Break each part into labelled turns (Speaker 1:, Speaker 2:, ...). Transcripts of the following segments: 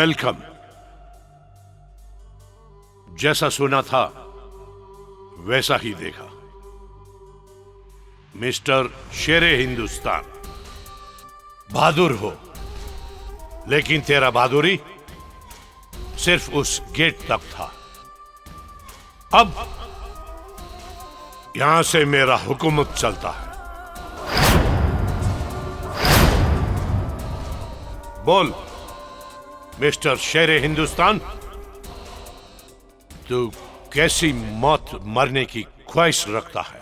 Speaker 1: Welcome. जैसा सुना था वैसा ही देखा। मिस्टर शेरे हिंदुस्तान, बहादुर हो, लेकिन तेरा बहादुरी सिर्फ उस गेट तक था। अब यहां से मेरा हुकूमत चलता है। बोल मिस्टर शेरे हिंदुस्तान, तू कैसी मौत मरने की ख्वाहिश रखता है?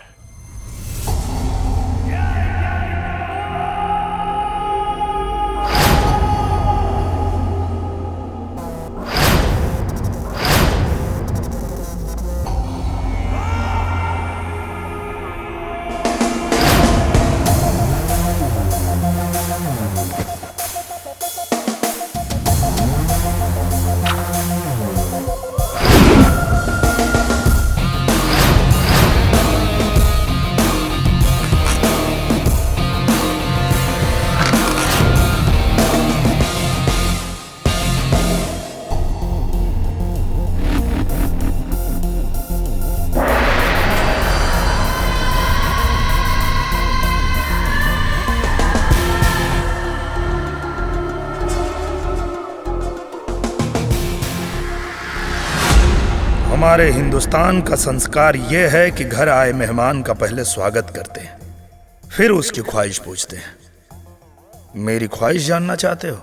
Speaker 2: हमारे हिंदुस्तान का संस्कार यह है कि घर आए मेहमान का पहले स्वागत करते हैं, फिर उसकी ख्वाहिश पूछते हैं। मेरी ख्वाहिश जानना चाहते हो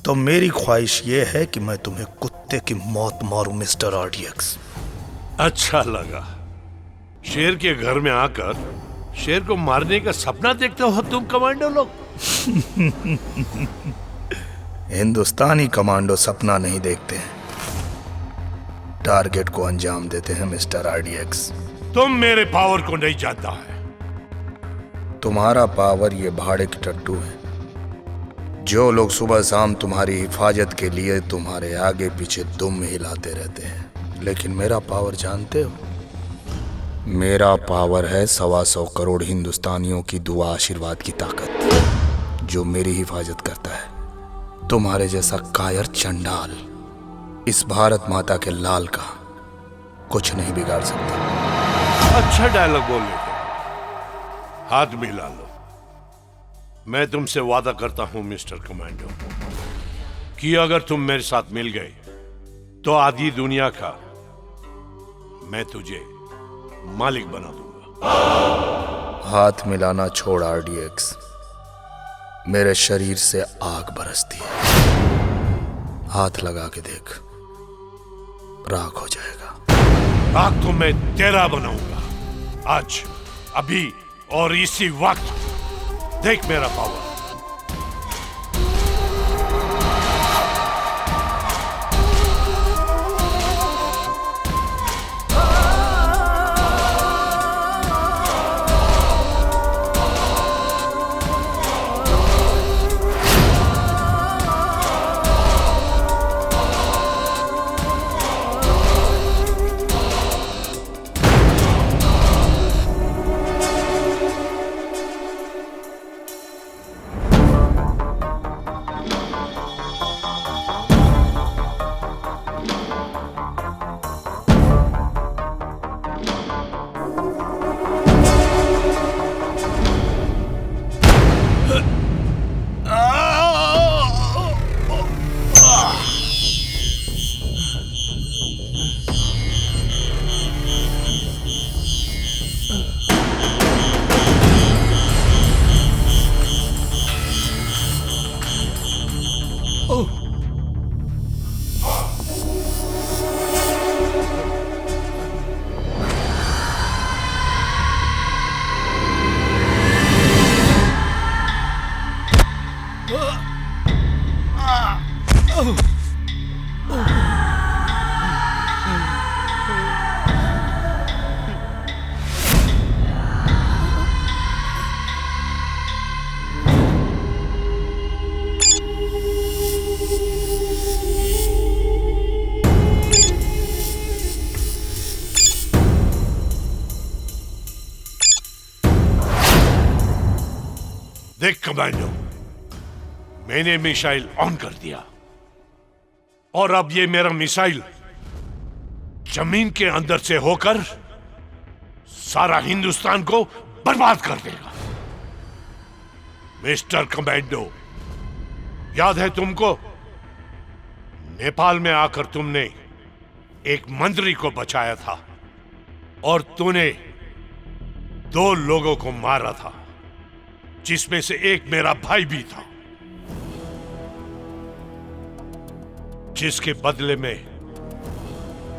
Speaker 2: तो मेरी ख्वाहिश यह है कि मैं तुम्हें कुत्ते की मौत मारूं मिस्टर आरडीएक्स।
Speaker 1: अच्छा लगा। शेर के घर में आकर शेर को मारने का सपना देखते हो तुम कमांडो लोग।
Speaker 2: हिंदुस्तानी कमांडो सपना नहीं देखते हैं, टारगेट को अंजाम देते हैं मिस्टर आरडीएक्स।
Speaker 1: तुम मेरे पावर को नहीं जानता है।
Speaker 2: तुम्हारा पावर ये भाड़े की टट्टू है। जो लोग सुबह शाम तुम्हारी हिफाजत के लिए तुम्हारे आगे पीछे दुम हिलाते रहते हैं, लेकिन मेरा पावर जानते हो? मेरा पावर है 125 करोड़ हिंदुस्तानियों की दुआ आशीर्वाद की ताकत, जो मेरी हिफाजत करता है। तुम्हारे जैसा कायर चंडाल इस भारत माता के लाल का कुछ नहीं बिगाड़ सकता।
Speaker 1: अच्छा डायलॉग बोल लेते। हाथ मिला लो। मैं तुमसे वादा करता हूं मिस्टर कमांडो कि अगर तुम मेरे साथ मिल गए तो आधी दुनिया का मैं तुझे मालिक बना दूंगा।
Speaker 2: हाथ मिलाना छोड़ आरडीएक्स, मेरे शरीर से आग बरसती है। हाथ लगा के देख, राख हो जाएगा।
Speaker 1: राख तो मैं तेरा बनाऊंगा आज, अभी और इसी वक्त। देख मेरा पावर। देख कमांडो, मैंने मिसाइल ऑन कर दिया। और अब ये मेरा मिसाइल जमीन के अंदर से होकर सारा हिंदुस्तान को बर्बाद कर देगा। मिस्टर कमांडो, याद है तुमको? नेपाल में आकर तुमने एक मंत्री को बचाया था और तूने 2 लोगों को मारा था, जिसमें से एक मेरा भाई भी था, जिसके बदले में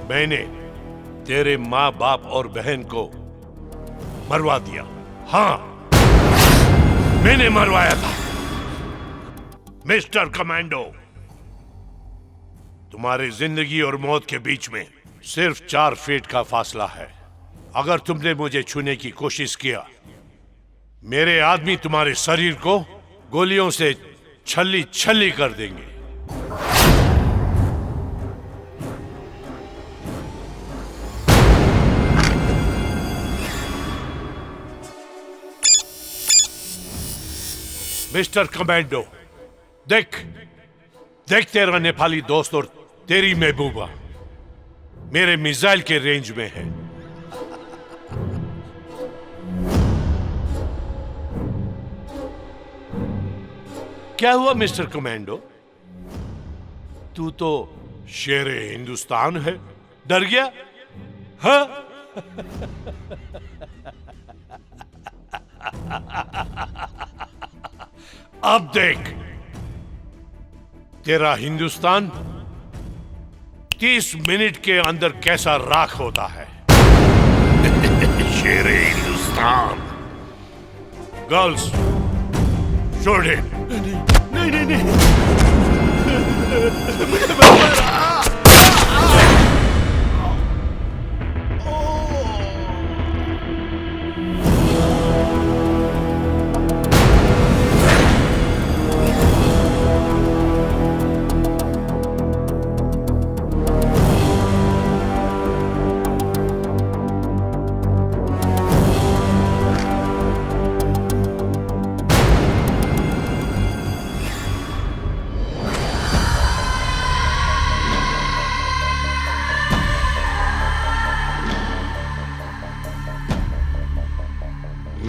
Speaker 1: मैंने तेरे मां बाप और बहन को मरवा दिया। हां, मैंने मरवाया था। मिस्टर कमांडो, तुम्हारी जिंदगी और मौत के बीच में सिर्फ 4 फीट का फासला है। अगर तुमने मुझे छूने की कोशिश किया, मेरे आदमी तुम्हारे शरीर को गोलियों से छल्ली छल्ली कर देंगे। मिस्टर कमांडो, देख तेरा नेपाली दोस्त और तेरी महबूबा मेरे मिसाइल के रेंज में है। क्या हुआ मिस्टर कमांडो? तू तो शेरे हिंदुस्तान है, डर गया? हाँ? अब देख, तेरा हिंदुस्तान 30 मिनट के अंदर कैसा राख होता है। शेरे हिंदुस्तान। गर्ल्स, छोड़ दे। नहीं नहीं नहीं,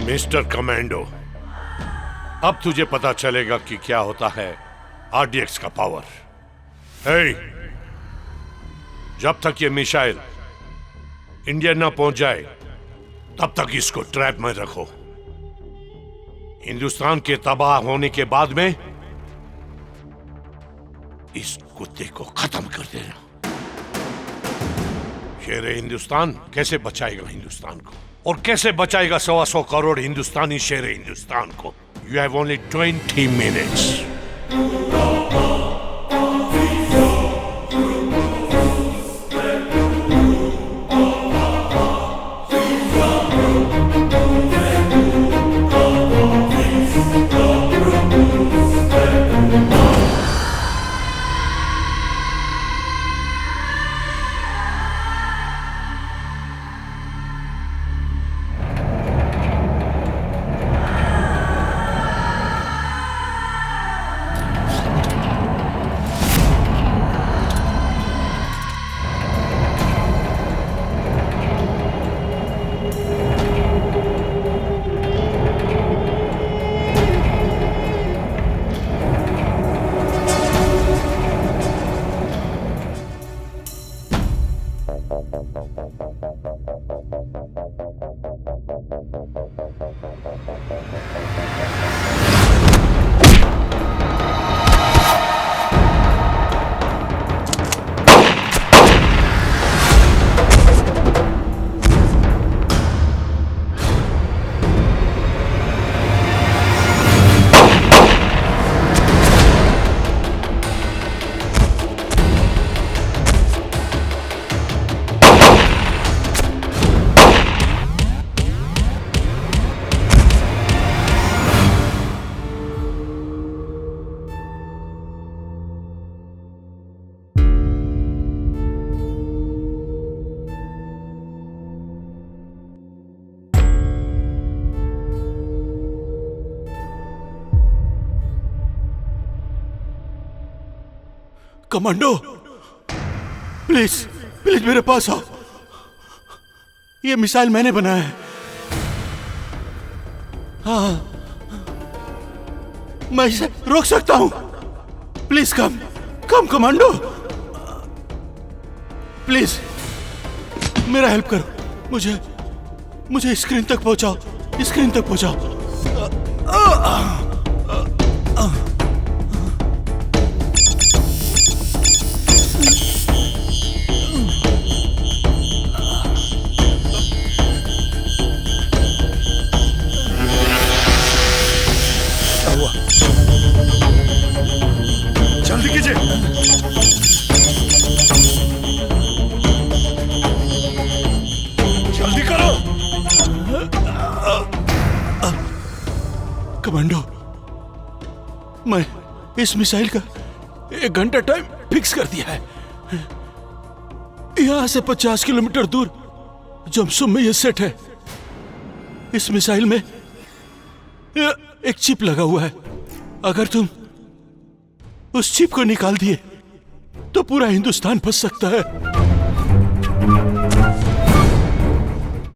Speaker 1: मिस्टर कमांडो, अब तुझे पता चलेगा कि क्या होता है आरडीएक्स का पावर। हे, जब तक ये मिसाइल इंडिया ना पहुंच जाए, तब तक इसको ट्रैप में रखो। हिंदुस्तान के तबाह होने के बाद में इस कुत्ते को खत्म कर देना। शेरे हिंदुस्तान कैसे बचाएगा हिंदुस्तान को, और कैसे बचाएगा 125 करोड़ हिंदुस्तानी शेरे हिंदुस्तान को? You have only 20 minutes.
Speaker 3: Commando, please please मेरे पास आओ। ये मिसाइल मैंने बनाया है। हाँ, मैं इसे रोक सकता हूं। Please come come commando, please मेरा हेल्प करो। मुझे स्क्रीन तक पहुंचाओ, स्क्रीन तक पहुंचाओ।
Speaker 2: जल्दी कीजिए। जल्दी करो।
Speaker 3: कमांडो, मैं इस मिसाइल का 1 घंटा टाइम फिक्स कर दिया है। यहां से 50 किलोमीटर दूर जमसुम में यह सेट है। इस मिसाइल में एक चिप लगा हुआ है। अगर तुम उस चिप को निकाल दिए तो पूरा हिंदुस्तान फंस सकता है।